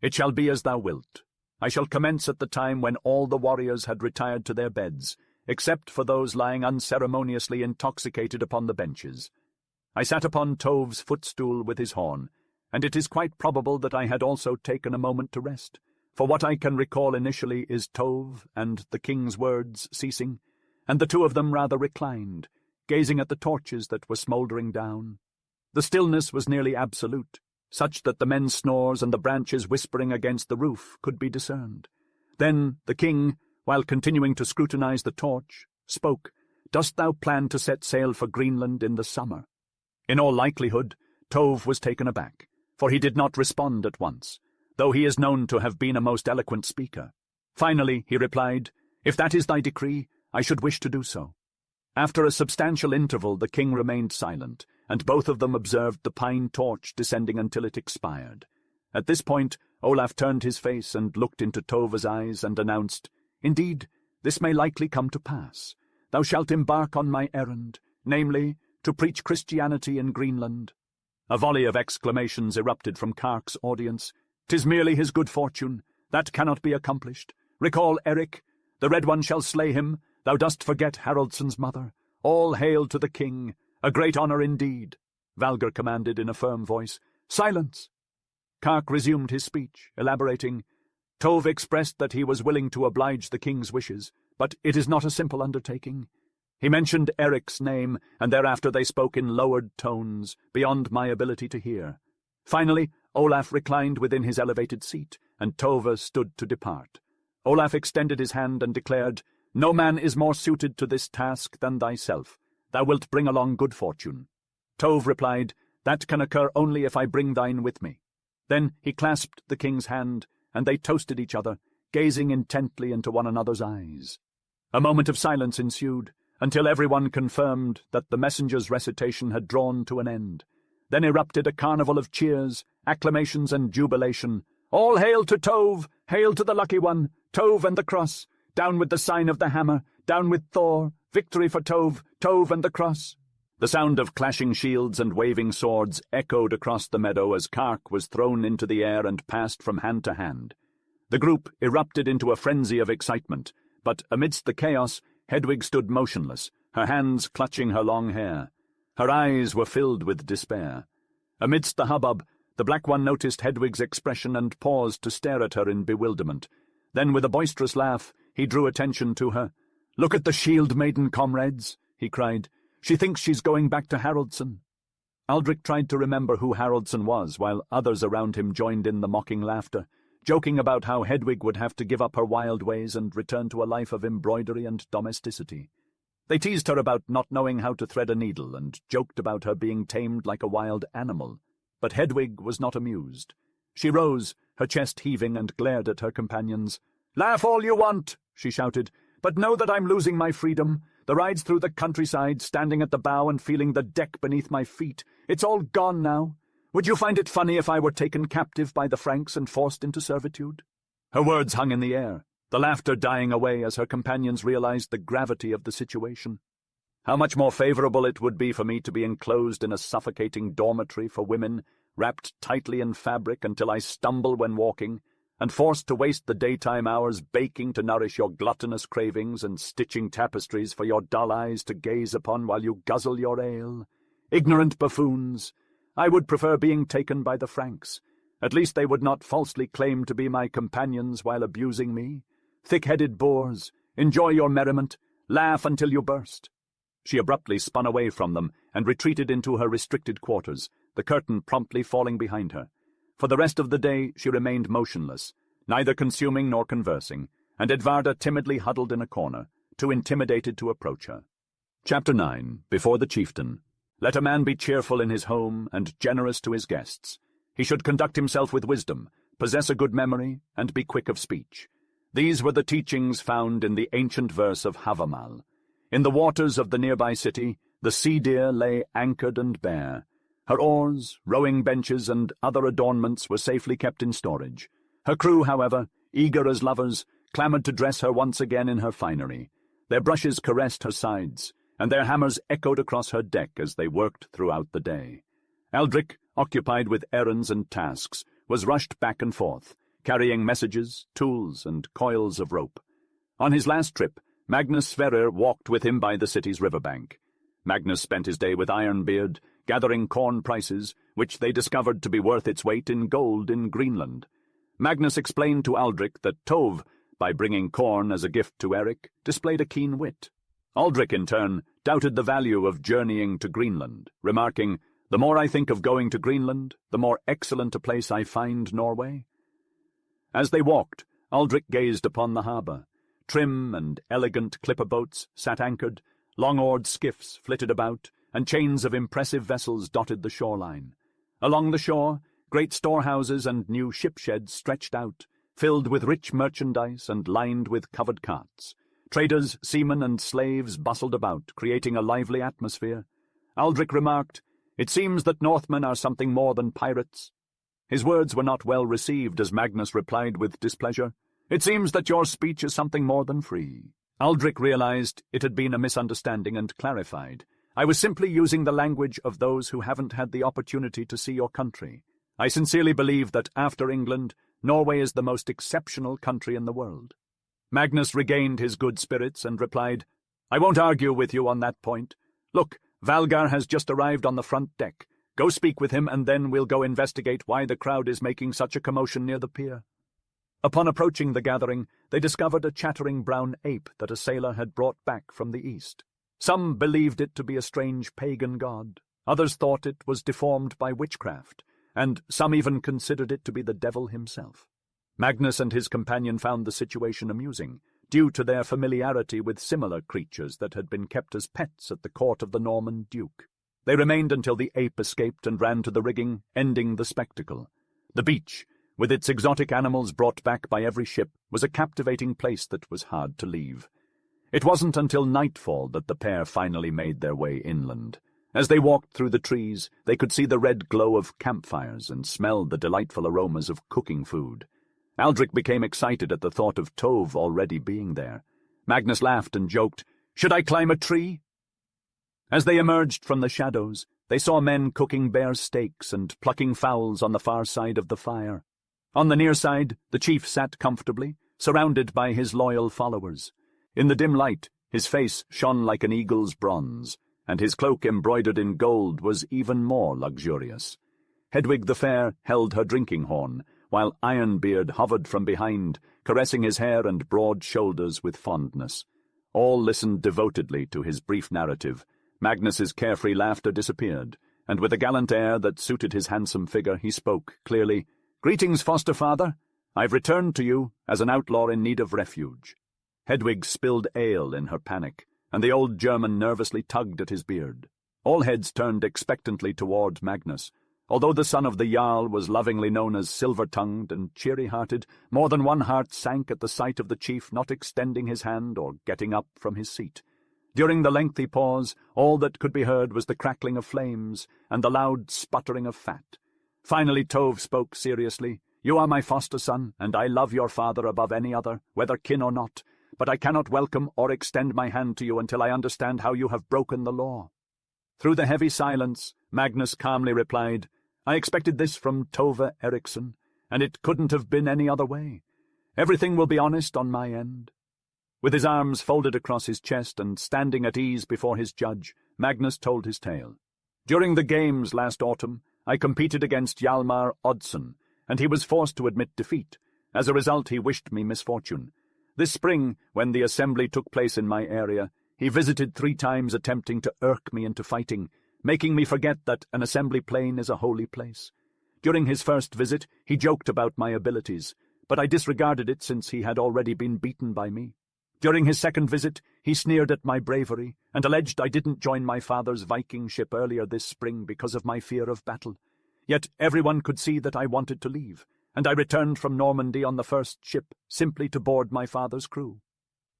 It shall be as thou wilt. I shall commence at the time when all the warriors had retired to their beds, except for those lying unceremoniously intoxicated upon the benches. I sat upon Tov's footstool with his horn, and it is quite probable that I had also taken a moment to rest, for what I can recall initially is Tov and the king's words ceasing, and the two of them rather reclined, gazing at the torches that were smouldering down. The stillness was nearly absolute, such that the men's snores and the branches whispering against the roof could be discerned. Then the king, while continuing to scrutinize the torch, spoke, Dost thou plan to set sail for Greenland in the summer? In all likelihood, Tov was taken aback, for he did not respond at once, though he is known to have been a most eloquent speaker. Finally, he replied, If that is thy decree, I should wish to do so. After a substantial interval, the king remained silent, and both of them observed the pine torch descending until it expired. At this point, Olaf turned his face and looked into Tova's eyes and announced, Indeed, this may likely come to pass. Thou shalt embark on my errand, namely, to preach Christianity in Greenland. A volley of exclamations erupted from Kark's audience. "'Tis merely his good fortune. That cannot be accomplished. Recall Eric. The Red One shall slay him. Thou dost forget Haraldsson's mother. All hail to the king. A great honour indeed," Valger commanded in a firm voice. "Silence!" Kark resumed his speech, elaborating. Tov expressed that he was willing to oblige the king's wishes, but it is not a simple undertaking. He mentioned Eric's name, and thereafter they spoke in lowered tones, beyond my ability to hear. Finally, Olaf reclined within his elevated seat, and Tova stood to depart. Olaf extended his hand and declared, "No man is more suited to this task than thyself. Thou wilt bring along good fortune." Tov replied, "That can occur only if I bring thine with me." Then he clasped the king's hand, and they toasted each other, gazing intently into one another's eyes. A moment of silence ensued, until everyone confirmed that the messenger's recitation had drawn to an end. Then erupted a carnival of cheers, acclamations, and jubilation. "All hail to Tov! Hail to the lucky one! Tov and the cross! Down with the sign of the hammer! Down with Thor! Victory for Tov! Tov and the cross!" The sound of clashing shields and waving swords echoed across the meadow as Kark was thrown into the air and passed from hand to hand. The group erupted into a frenzy of excitement, but amidst the chaos, Hedwig stood motionless, her hands clutching her long hair. Her eyes were filled with despair. Amidst the hubbub, the Black One noticed Hedwig's expression and paused to stare at her in bewilderment. Then, with a boisterous laugh, he drew attention to her. "Look at the shield maiden, comrades," he cried. "She thinks she's going back to Haraldsson." Aldrich tried to remember who Haraldsson was, while others around him joined in the mocking laughter, joking about how Hedwig would have to give up her wild ways and return to a life of embroidery and domesticity. They teased her about not knowing how to thread a needle and joked about her being tamed like a wild animal. But Hedwig was not amused. She rose, her chest heaving, and glared at her companions. "Laugh all you want," she shouted, "but know that I'm losing my freedom. The rides through the countryside, standing at the bow and feeling the deck beneath my feet, it's all gone now. Would you find it funny if I were taken captive by the Franks and forced into servitude?" Her words hung in the air, the laughter dying away as her companions realized the gravity of the situation. How much more favorable it would be for me to be enclosed in a suffocating dormitory for women, wrapped tightly in fabric until I stumble when walking, and forced to waste the daytime hours baking to nourish your gluttonous cravings and stitching tapestries for your dull eyes to gaze upon while you guzzle your ale. Ignorant buffoons! I would prefer being taken by the Franks. At least they would not falsely claim to be my companions while abusing me. Thick-headed boors, enjoy your merriment, laugh until you burst. She abruptly spun away from them and retreated into her restricted quarters, the curtain promptly falling behind her. For the rest of the day she remained motionless, neither consuming nor conversing, and Edvarda timidly huddled in a corner, too intimidated to approach her. Chapter 9. Before the Chieftain. Let a man be cheerful in his home and generous to his guests. He should conduct himself with wisdom, possess a good memory, and be quick of speech. These were the teachings found in the ancient verse of Havamal. In the waters of the nearby city, the sea-deer lay anchored and bare. Her oars, rowing benches, and other adornments were safely kept in storage. Her crew, however, eager as lovers, clamoured to dress her once again in her finery. Their brushes caressed her sides, and their hammers echoed across her deck as they worked throughout the day. Eldric, occupied with errands and tasks, was rushed back and forth, carrying messages, tools, and coils of rope. On his last trip, Magnus Sverrir walked with him by the city's riverbank. Magnus spent his day with Ironbeard, gathering corn prices, which they discovered to be worth its weight in gold in Greenland. Magnus explained to Aldrich that Tove, by bringing corn as a gift to Eric, displayed a keen wit. Aldrich, in turn, doubted the value of journeying to Greenland, remarking, "The more I think of going to Greenland, the more excellent a place I find Norway." As they walked, Aldrich gazed upon the harbour. Trim and elegant clipper boats sat anchored, long-oared skiffs flitted about, and chains of impressive vessels dotted the shoreline. Along the shore, great storehouses and new ship-sheds stretched out, filled with rich merchandise and lined with covered carts. Traders, seamen, and slaves bustled about, creating a lively atmosphere. Aldrich remarked, "It seems that Northmen are something more than pirates." His words were not well received as Magnus replied with displeasure, "It seems that your speech is something more than free." Aldrich realized it had been a misunderstanding and clarified. "I was simply using the language of those who haven't had the opportunity to see your country. I sincerely believe that after England, Norway is the most exceptional country in the world." Magnus regained his good spirits and replied, "I won't argue with you on that point. Look, Valgar has just arrived on the front deck. Go speak with him, and then we'll go investigate why the crowd is making such a commotion near the pier." Upon approaching the gathering, they discovered a chattering brown ape that a sailor had brought back from the east. Some believed it to be a strange pagan god, others thought it was deformed by witchcraft, and some even considered it to be the devil himself. Magnus and his companion found the situation amusing, due to their familiarity with similar creatures that had been kept as pets at the court of the Norman duke. They remained until the ape escaped and ran to the rigging, ending the spectacle. The beach, with its exotic animals brought back by every ship, was a captivating place that was hard to leave. It wasn't until nightfall that the pair finally made their way inland. As they walked through the trees, they could see the red glow of campfires and smelled the delightful aromas of cooking food. Aldrich became excited at the thought of Tove already being there. Magnus laughed and joked, "Should I climb a tree?" As they emerged from the shadows, they saw men cooking bear steaks and plucking fowls on the far side of the fire. On the near side, the chief sat comfortably, surrounded by his loyal followers. In the dim light, his face shone like an eagle's bronze, and his cloak embroidered in gold was even more luxurious. Hedwig the Fair held her drinking horn, while Ironbeard hovered from behind, caressing his hair and broad shoulders with fondness. All listened devotedly to his brief narrative. Magnus's carefree laughter disappeared, and with a gallant air that suited his handsome figure he spoke clearly, "Greetings, foster father. I've returned to you as an outlaw in need of refuge." Hedwig spilled ale in her panic, and the old German nervously tugged at his beard. All heads turned expectantly toward Magnus. Although the son of the Jarl was lovingly known as silver-tongued and cheery-hearted, more than one heart sank at the sight of the chief not extending his hand or getting up from his seat. During the lengthy pause, all that could be heard was the crackling of flames and the loud sputtering of fat. Finally Tove spoke seriously, "You are my foster son, and I love your father above any other, whether kin or not, but I cannot welcome or extend my hand to you until I understand how you have broken the law." Through the heavy silence, Magnus calmly replied, "I expected this from Tove Eriksson, and it couldn't have been any other way. Everything will be honest on my end." With his arms folded across his chest and standing at ease before his judge, Magnus told his tale. "During the games last autumn, I competed against Hjalmar Oddsson, and he was forced to admit defeat. As a result, he wished me misfortune. This spring, when the assembly took place in my area, he visited 3 times attempting to irk me into fighting, making me forget that an assembly plain is a holy place. During his first visit, he joked about my abilities, but I disregarded it since he had already been beaten by me. During his second visit, he sneered at my bravery and alleged I didn't join my father's Viking ship earlier this spring because of my fear of battle. Yet everyone could see that I wanted to leave, and I returned from Normandy on the first ship simply to board my father's crew.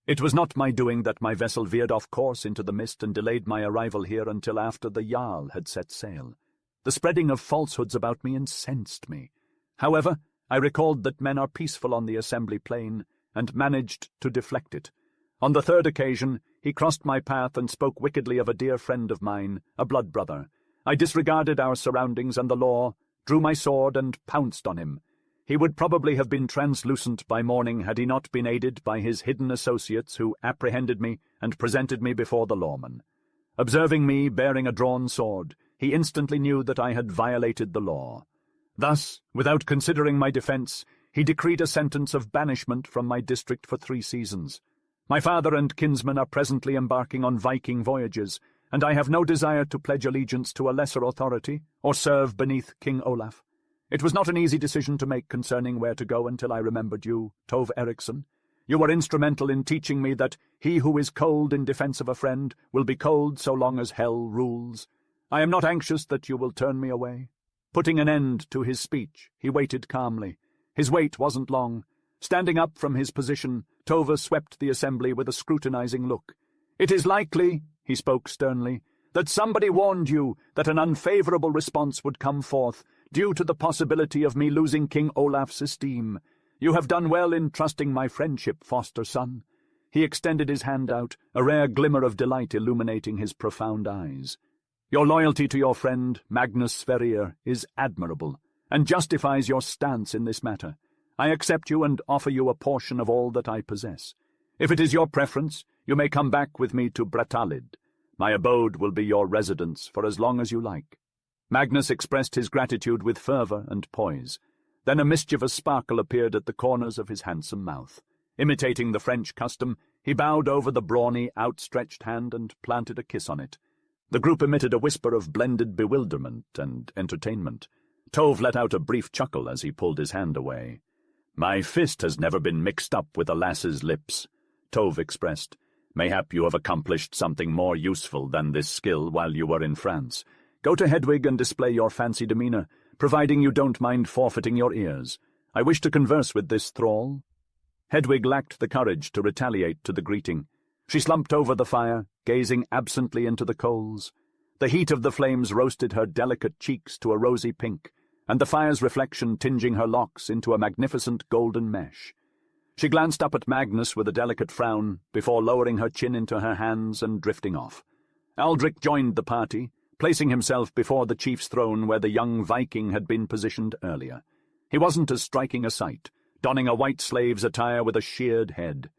It was not my doing that my vessel veered off course into the mist and delayed my arrival here until after the Jarl had set sail. The spreading of falsehoods about me incensed me. However, I recalled that men are peaceful on the assembly plain, and managed to deflect it. On the third occasion, he crossed my path and spoke wickedly of a dear friend of mine, a blood brother. I disregarded our surroundings and the law, drew my sword, and pounced on him. He would probably have been translucent by morning had he not been aided by his hidden associates who apprehended me and presented me before the lawman. Observing me bearing a drawn sword, he instantly knew that I had violated the law. Thus, without considering my defence, he decreed a sentence of banishment from my district for 3 seasons. My father and kinsmen are presently embarking on Viking voyages, and I have no desire to pledge allegiance to a lesser authority or serve beneath King Olaf. It was not an easy decision to make concerning where to go until I remembered you, Tove Eriksson. You were instrumental in teaching me that he who is cold in defence of a friend will be cold so long as hell rules. I am not anxious that you will turn me away. Putting an end to his speech, he waited calmly. His wait wasn't long. Standing up from his position, Tove swept the assembly with a scrutinizing look. "It is likely," he spoke sternly, "that somebody warned you that an unfavourable response would come forth, due to the possibility of me losing King Olaf's esteem. You have done well in trusting my friendship, foster son." He extended his hand out, a rare glimmer of delight illuminating his profound eyes. "Your loyalty to your friend, Magnus Sverrir, is admirable, and justifies your stance in this matter. I accept you and offer you a portion of all that I possess. If it is your preference, you may come back with me to Bratalid. My abode will be your residence for as long as you like." Magnus expressed his gratitude with fervour and poise. Then a mischievous sparkle appeared at the corners of his handsome mouth. Imitating the French custom, he bowed over the brawny, outstretched hand and planted a kiss on it. The group emitted a whisper of blended bewilderment and entertainment. Tove let out a brief chuckle as he pulled his hand away. "My fist has never been mixed up with a lass's lips," Tove expressed. "Mayhap you have accomplished something more useful than this skill while you were in France. Go to Hedwig and display your fancy demeanour, providing you don't mind forfeiting your ears. I wish to converse with this thrall." Hedwig lacked the courage to retaliate to the greeting. She slumped over the fire, gazing absently into the coals. The heat of the flames roasted her delicate cheeks to a rosy pink, and the fire's reflection tinging her locks into a magnificent golden mesh. She glanced up at Magnus with a delicate frown, before lowering her chin into her hands and drifting off. Aldrich joined the party, placing himself before the chief's throne where the young Viking had been positioned earlier. He wasn't as striking a sight, donning a white slave's attire with a sheared head.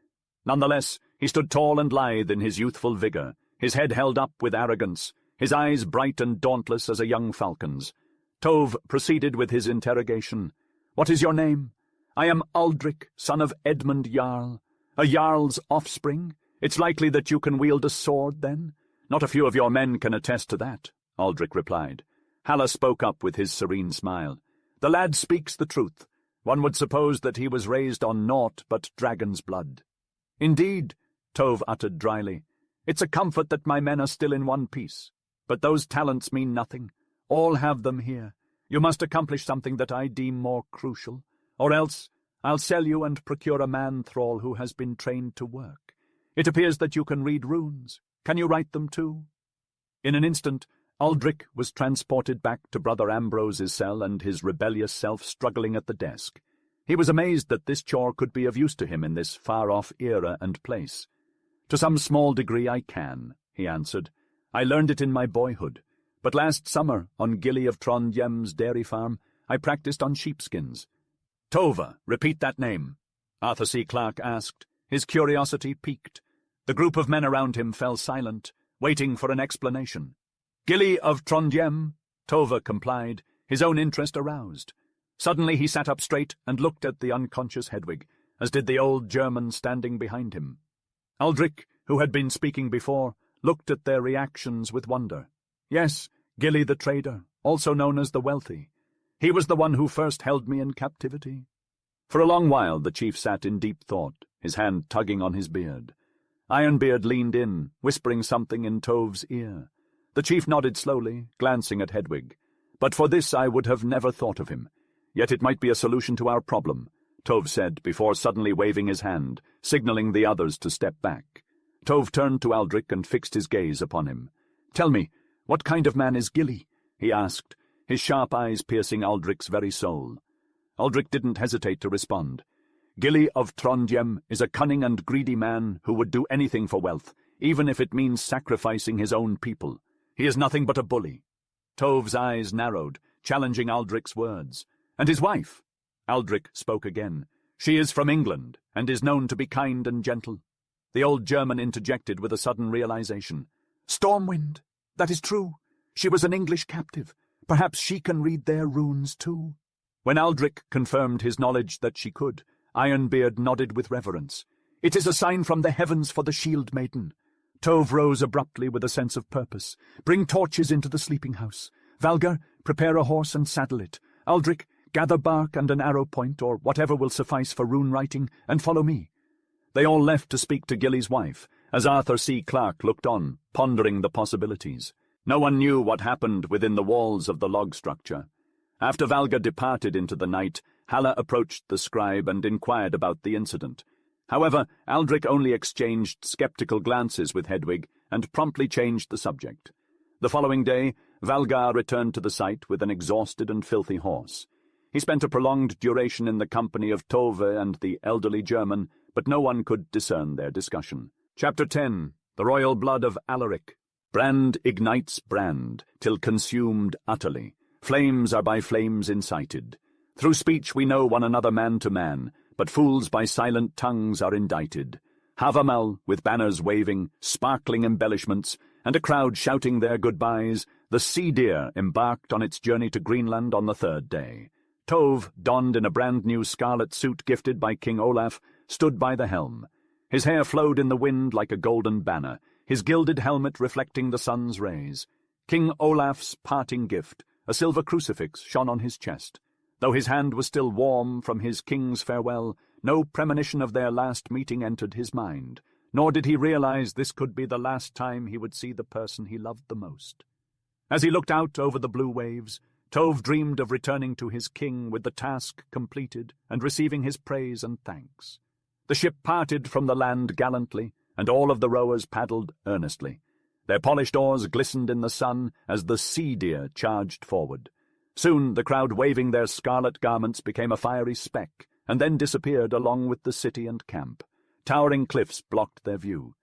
Nonetheless, he stood tall and lithe in his youthful vigour, his head held up with arrogance, his eyes bright and dauntless as a young falcon's. Tove proceeded with his interrogation. "What is your name?" "I am Aldrich, son of Edmund Jarl. A Jarl's offspring? It's likely that you can wield a sword, then?" "Not a few of your men can attest to that," Aldrich replied. Halla spoke up with his serene smile. "The lad speaks the truth. One would suppose that he was raised on naught but dragon's blood." "Indeed," Tove uttered dryly. "It's a comfort that my men are still in one piece. But those talents mean nothing. All have them here. You must accomplish something that I deem more crucial, or else I'll sell you and procure a man-thrall who has been trained to work. It appears that you can read runes. Can you write them too?" In an instant, Aldrich was transported back to Brother Ambrose's cell and his rebellious self struggling at the desk. He was amazed that this chore could be of use to him in this far-off era and place. "To some small degree I can," he answered. "I learned it in my boyhood. But last summer, on Gilly of Trondhjem's dairy farm, I practiced on sheepskins." "Tove, repeat that name," Arthur C. Clarke asked, his curiosity piqued. The group of men around him fell silent, waiting for an explanation. "Gilly of Trondhjem," Tove complied, his own interest aroused. Suddenly he sat up straight and looked at the unconscious Hedwig, as did the old German standing behind him. Aldrich, who had been speaking before, looked at their reactions with wonder. "Yes, Gilly the trader, also known as the Wealthy. He was the one who first held me in captivity." For a long while the chief sat in deep thought, his hand tugging on his beard. Ironbeard leaned in, whispering something in Tove's ear. The chief nodded slowly, glancing at Hedwig. "But for this I would have never thought of him. Yet it might be a solution to our problem, Tove said before suddenly waving his hand, signaling the others to step back. Tove turned to Aldrich and fixed his gaze upon him. "Tell me, what kind of man is Gilly?" he asked, his sharp eyes piercing Aldrich's very soul. Aldrich didn't hesitate to respond. "Gilly of Trondhjem is a cunning and greedy man who would do anything for wealth, even if it means sacrificing his own people. He is nothing but a bully." Tove's eyes narrowed, challenging Aldrich's words. "And his wife?" Aldrich spoke again. "She is from England, and is known to be kind and gentle." The old German interjected with a sudden realization. "Stormwind, that is true. She was an English captive. Perhaps she can read their runes too." When Aldrich confirmed his knowledge that she could, Ironbeard nodded with reverence. "It is a sign from the heavens for the Shield Maiden." Tove rose abruptly with a sense of purpose. "Bring torches into the sleeping house. Valgar, prepare a horse and saddle it. Aldrich, gather bark and an arrow point, or whatever will suffice for rune writing, and follow me." They all left to speak to Gilly's wife, as Arthur C. Clarke looked on, pondering the possibilities. No one knew what happened within the walls of the log structure. After Valgar departed into the night, Halla approached the scribe and inquired about the incident. However, Aldrich only exchanged skeptical glances with Hedwig and promptly changed the subject. The following day, Valgar returned to the site with an exhausted and filthy horse. He spent a prolonged duration in the company of Tove and the elderly German, but no one could discern their discussion. Chapter 10. The Royal Blood of Alaric. Brand ignites brand, till consumed utterly. Flames are by flames incited. Through speech we know one another man to man, but fools by silent tongues are indicted. Havamal, with banners waving, sparkling embellishments, and a crowd shouting their goodbyes, the sea-deer embarked on its journey to Greenland on the third day. Tove, donned in a brand-new scarlet suit gifted by King Olaf, stood by the helm. His hair flowed in the wind like a golden banner, his gilded helmet reflecting the sun's rays. King Olaf's parting gift, a silver crucifix, shone on his chest. Though his hand was still warm from his king's farewell, no premonition of their last meeting entered his mind, nor did he realize this could be the last time he would see the person he loved the most. As he looked out over the blue waves, Tove dreamed of returning to his king with the task completed and receiving his praise and thanks. The ship parted from the land gallantly, and all of the rowers paddled earnestly. Their polished oars glistened in the sun as the sea-deer charged forward. Soon the crowd waving their scarlet garments became a fiery speck, and then disappeared along with the city and camp. Towering cliffs blocked their view.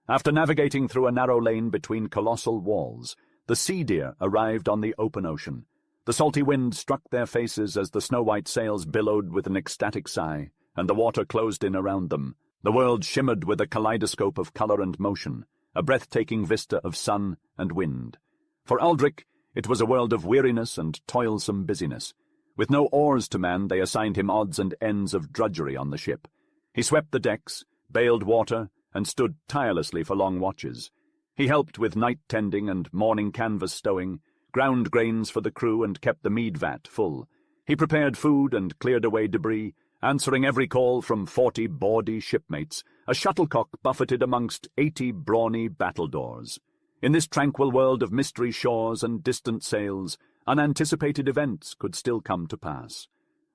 After navigating through a narrow lane between colossal walls, the sea-deer arrived on the open ocean. The salty wind struck their faces as the snow-white sails billowed with an ecstatic sigh, and the water closed in around them. The world shimmered with a kaleidoscope of color and motion, a breathtaking vista of sun and wind. For Aldrich, it was a world of weariness and toilsome busyness. With no oars to man, they assigned him odds and ends of drudgery on the ship. He swept the decks, baled water, and stood tirelessly for long watches. He helped with night tending and morning canvas stowing, ground grains for the crew and kept the mead vat full. He prepared food and cleared away debris, answering every call from 40 bawdy shipmates, a shuttlecock buffeted amongst 80 brawny battledores. In this tranquil world of mystery shores and distant sails, unanticipated events could still come to pass.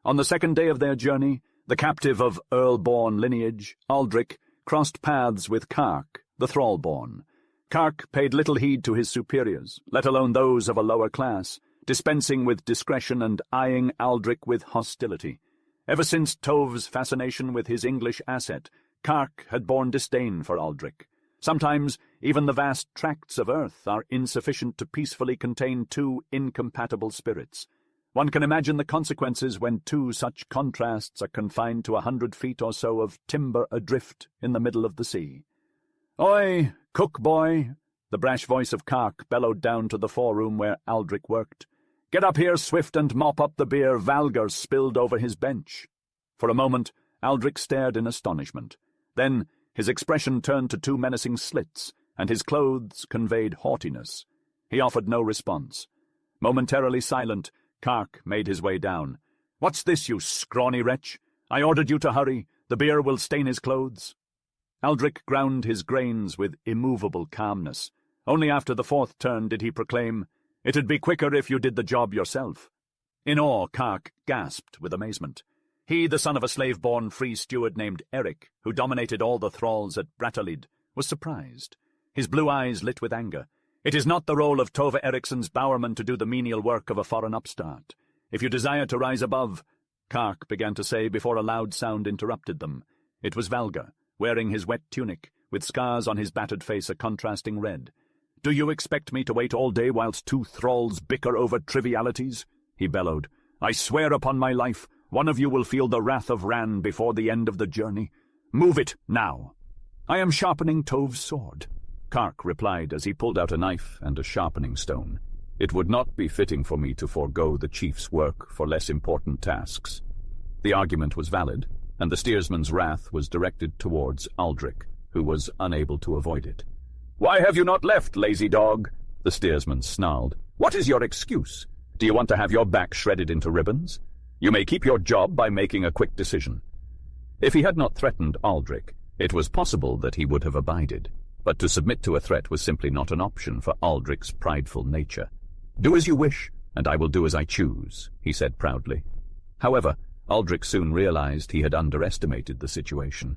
On the second day of their journey, the captive of Earl-born lineage, Aldrich, crossed paths with Kark, the Thrall-born. Kark paid little heed to his superiors, let alone those of a lower class, dispensing with discretion and eyeing Aldrich with hostility. Ever since Tove's fascination with his English asset, Kark had borne disdain for Aldrich. Sometimes even the vast tracts of earth are insufficient to peacefully contain two incompatible spirits. One can imagine the consequences when two such contrasts are confined to 100 feet or so of timber adrift in the middle of the sea. "Oi, cook boy!" the brash voice of Kark bellowed down to the foreroom where Aldrich worked. "Get up here swift and mop up the beer Valgar spilled over his bench." For a moment, Aldrich stared in astonishment. Then his expression turned to two menacing slits, and his clothes conveyed haughtiness. He offered no response. Momentarily silent, Kark made his way down. "What's this, you scrawny wretch? I ordered you to hurry. The beer will stain his clothes." Aldrich ground his grains with immovable calmness. Only after the fourth turn did he proclaim, "It'd be quicker if you did the job yourself." In awe, Kark gasped with amazement. He, the son of a slave-born free steward named Eric, who dominated all the thralls at Brattahlid, was surprised. His blue eyes lit with anger. It is not the role of Tove Eriksson's bowerman to do the menial work of a foreign upstart. If you desire to rise above, Kark began to say before a loud sound interrupted them. It was Valgar, wearing his wet tunic, with scars on his battered face a contrasting red. "Do you expect me to wait all day whilst two thralls bicker over trivialities?" he bellowed. "I swear upon my life, one of you will feel the wrath of Ran before the end of the journey. Move it, now." "I am sharpening Tove's sword," Kark replied as he pulled out a knife and a sharpening stone. "It would not be fitting for me to forego the chief's work for less important tasks." The argument was valid, and the steersman's wrath was directed towards Aldrich, who was unable to avoid it. "Why have you not left, lazy dog?" the steersman snarled. "What is your excuse? Do you want to have your back shredded into ribbons? You may keep your job by making a quick decision." If he had not threatened Aldrich, it was possible that he would have abided, but to submit to a threat was simply not an option for Aldrich's prideful nature. "Do as you wish, and I will do as I choose," he said proudly. However, Aldrich soon realized he had underestimated the situation.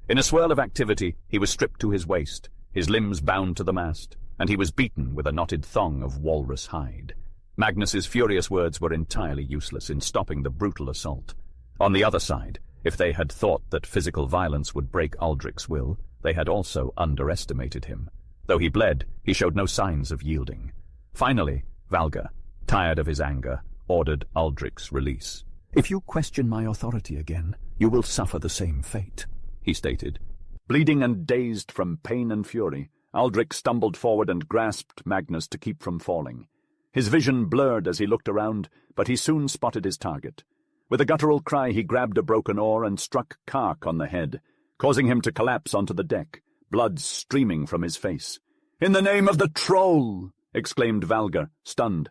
In a swirl of activity, he was stripped to his waist, his limbs bound to the mast, and he was beaten with a knotted thong of walrus hide. Magnus's furious words were entirely useless in stopping the brutal assault. On the other side, if they had thought that physical violence would break Aldrich's will, they had also underestimated him. Though he bled, he showed no signs of yielding. Finally, Valgar, tired of his anger, ordered Aldrich's release. "If you question my authority again, you will suffer the same fate," he stated. Bleeding and dazed from pain and fury, Aldrich stumbled forward and grasped Magnus to keep from falling. His vision blurred as he looked around, but he soon spotted his target. With a guttural cry, he grabbed a broken oar and struck Kark on the head, causing him to collapse onto the deck, blood streaming from his face. "In the name of the troll!" exclaimed Valgar, stunned.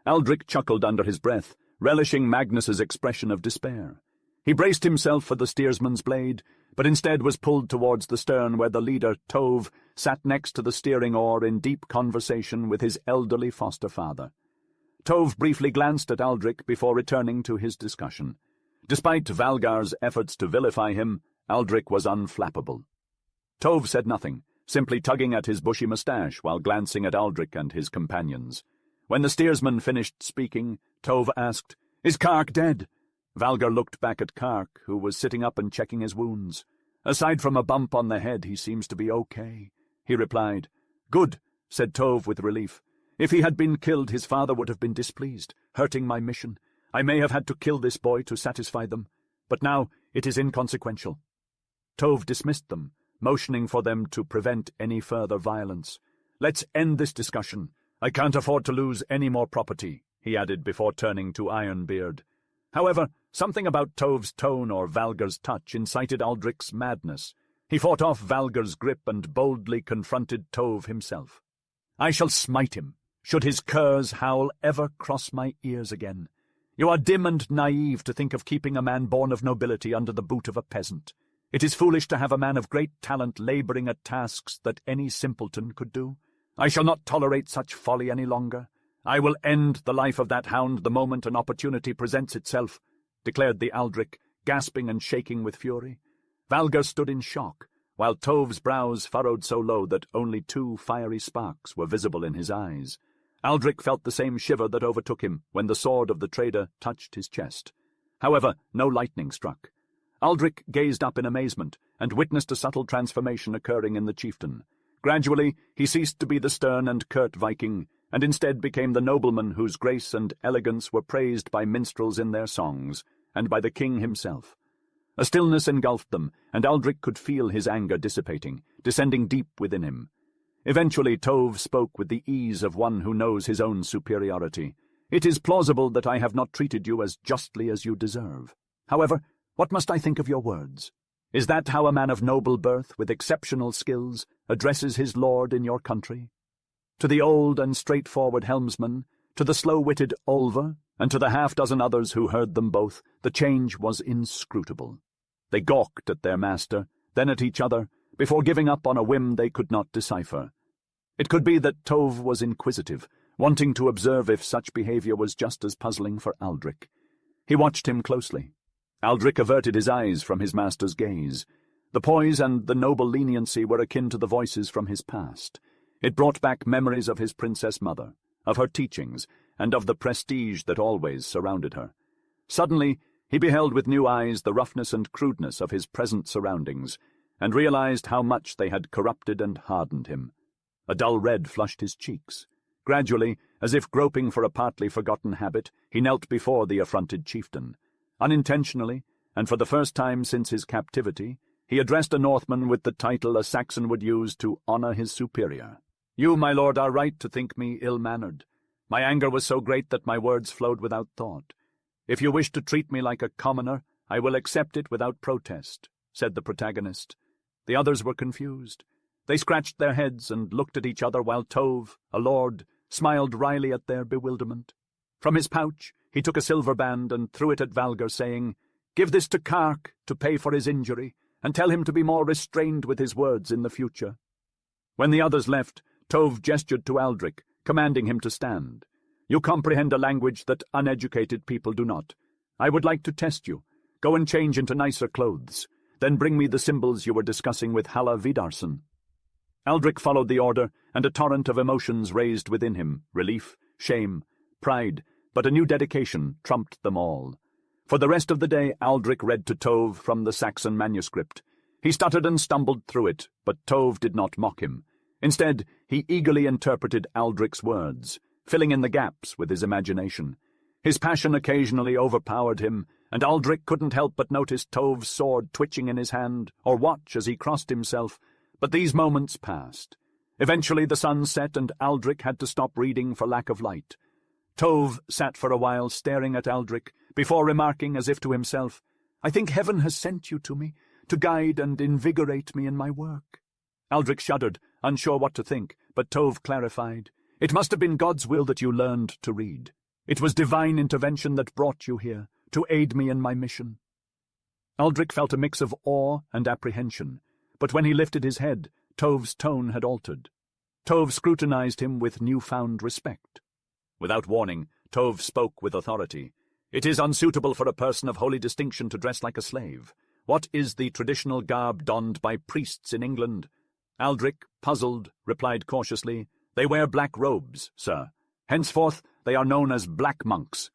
Aldrich chuckled under his breath, relishing Magnus's expression of despair. He braced himself for the steersman's blade, but instead was pulled towards the stern where the leader, Tove, sat next to the steering oar in deep conversation with his elderly foster father. Tove briefly glanced at Aldrich before returning to his discussion. Despite Valgar's efforts to vilify him, Aldrich was unflappable. Tove said nothing, simply tugging at his bushy moustache while glancing at Aldrich and his companions. When the steersman finished speaking, Tove asked, "Is Kark dead?" Valgar looked back at Kark, who was sitting up and checking his wounds. "Aside from a bump on the head, he seems to be okay," he replied. "Good," said Tove with relief. "If he had been killed, his father would have been displeased, hurting my mission. I may have had to kill this boy to satisfy them, but now it is inconsequential." Tove dismissed them, motioning for them to prevent any further violence. "Let's end this discussion. I can't afford to lose any more property," he added before turning to Ironbeard. However, something about Tove's tone or Valgar's touch incited Aldrich's madness. He fought off Valgar's grip and boldly confronted Tove himself. "I shall smite him, should his curs howl ever cross my ears again. You are dim and naive to think of keeping a man born of nobility under the boot of a peasant. It is foolish to have a man of great talent labouring at tasks that any simpleton could do. I shall not tolerate such folly any longer. I will end the life of that hound the moment an opportunity presents itself," declared the Aldrich, gasping and shaking with fury. Valgar stood in shock, while Tove's brows furrowed so low that only 2 fiery sparks were visible in his eyes. Aldrich felt the same shiver that overtook him when the sword of the trader touched his chest. However, no lightning struck. Aldrich gazed up in amazement and witnessed a subtle transformation occurring in the chieftain. Gradually, he ceased to be the stern and curt Viking, and instead became the nobleman whose grace and elegance were praised by minstrels in their songs, and by the king himself. A stillness engulfed them, and Aldrich could feel his anger dissipating, descending deep within him. Eventually Tove spoke with the ease of one who knows his own superiority. "It is plausible that I have not treated you as justly as you deserve. However, what must I think of your words? Is that how a man of noble birth, with exceptional skills, addresses his lord in your country?" To the old and straightforward helmsman, to the slow-witted Olver, and to the half-dozen others who heard them both, the change was inscrutable. They gawked at their master, then at each other, before giving up on a whim they could not decipher. It could be that Tove was inquisitive, wanting to observe if such behavior was just as puzzling for Aldrich. He watched him closely. Aldrich averted his eyes from his master's gaze. The poise and the noble leniency were akin to the voices from his past. It brought back memories of his princess mother, of her teachings, and of the prestige that always surrounded her. Suddenly, he beheld with new eyes the roughness and crudeness of his present surroundings, and realized how much they had corrupted and hardened him. A dull red flushed his cheeks. Gradually, as if groping for a partly forgotten habit, he knelt before the affronted chieftain. Unintentionally, and for the first time since his captivity, he addressed a Northman with the title a Saxon would use to honor his superior. "You, my lord, are right to think me ill-mannered. My anger was so great that my words flowed without thought. If you wish to treat me like a commoner, I will accept it without protest," said the protagonist. The others were confused. They scratched their heads and looked at each other while Tove, a lord, smiled wryly at their bewilderment. From his pouch he took a silver band and threw it at Valgar, saying, "Give this to Kark to pay for his injury, and tell him to be more restrained with his words in the future." When the others left, Tove gestured to Aldrich, commanding him to stand. "You comprehend a language that uneducated people do not. I would like to test you. Go and change into nicer clothes. Then bring me the symbols you were discussing with Halla Vidarson." Aldrich followed the order, and a torrent of emotions raised within him, relief, shame, pride, but a new dedication trumped them all. For the rest of the day Aldrich read to Tove from the Saxon manuscript. He stuttered and stumbled through it, but Tove did not mock him. Instead, he eagerly interpreted Aldrich's words, filling in the gaps with his imagination. His passion occasionally overpowered him, and Aldrich couldn't help but notice Tove's sword twitching in his hand, or watch as he crossed himself. But these moments passed. Eventually the sun set, and Aldrich had to stop reading for lack of light. Tove sat for a while staring at Aldrich, before remarking as if to himself, "I think heaven has sent you to me, to guide and invigorate me in my work." Aldrich shuddered, unsure what to think, but Tove clarified, "It must have been God's will that you learned to read. It was divine intervention that brought you here, to aid me in my mission." Aldrich felt a mix of awe and apprehension, but when he lifted his head, Tove's tone had altered. Tove scrutinized him with newfound respect. Without warning, Tove spoke with authority. "It is unsuitable for a person of holy distinction to dress like a slave. What is the traditional garb donned by priests in England?" Aldrich, puzzled, replied cautiously, "They wear black robes, sir. Henceforth they are known as black monks."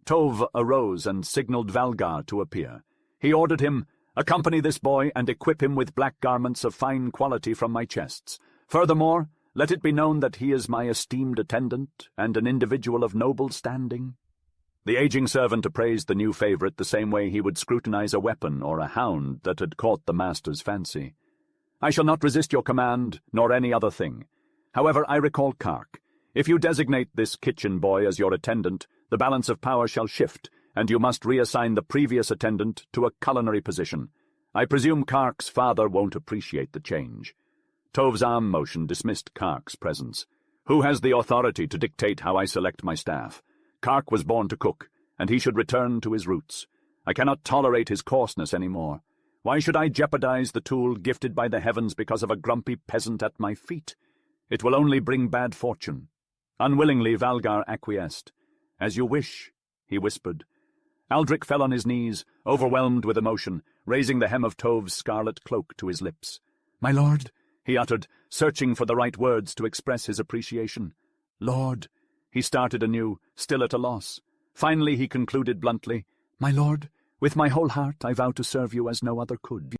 Tove arose and signaled Valgar to appear. He ordered him, "Accompany this boy and equip him with black garments of fine quality from my chests. Furthermore, let it be known that he is my esteemed attendant and an individual of noble standing." The aging servant appraised the new favourite the same way he would scrutinize a weapon or a hound that had caught the master's fancy. "I shall not resist your command, nor any other thing. However, I recall Kark. If you designate this kitchen boy as your attendant, the balance of power shall shift, and you must reassign the previous attendant to a culinary position. I presume Kark's father won't appreciate the change." Tove's arm motion dismissed Kark's presence. "Who has the authority to dictate how I select my staff? Kark was born to cook, and he should return to his roots. I cannot tolerate his coarseness any more. Why should I jeopardize the tool gifted by the heavens because of a grumpy peasant at my feet? It will only bring bad fortune." Unwillingly Valgar acquiesced. "As you wish," he whispered. Aldrich fell on his knees, overwhelmed with emotion, raising the hem of Tove's scarlet cloak to his lips. "My lord," he uttered, searching for the right words to express his appreciation. "Lord," he started anew, still at a loss. Finally he concluded bluntly, "My lord, with my whole heart I vow to serve you as no other could."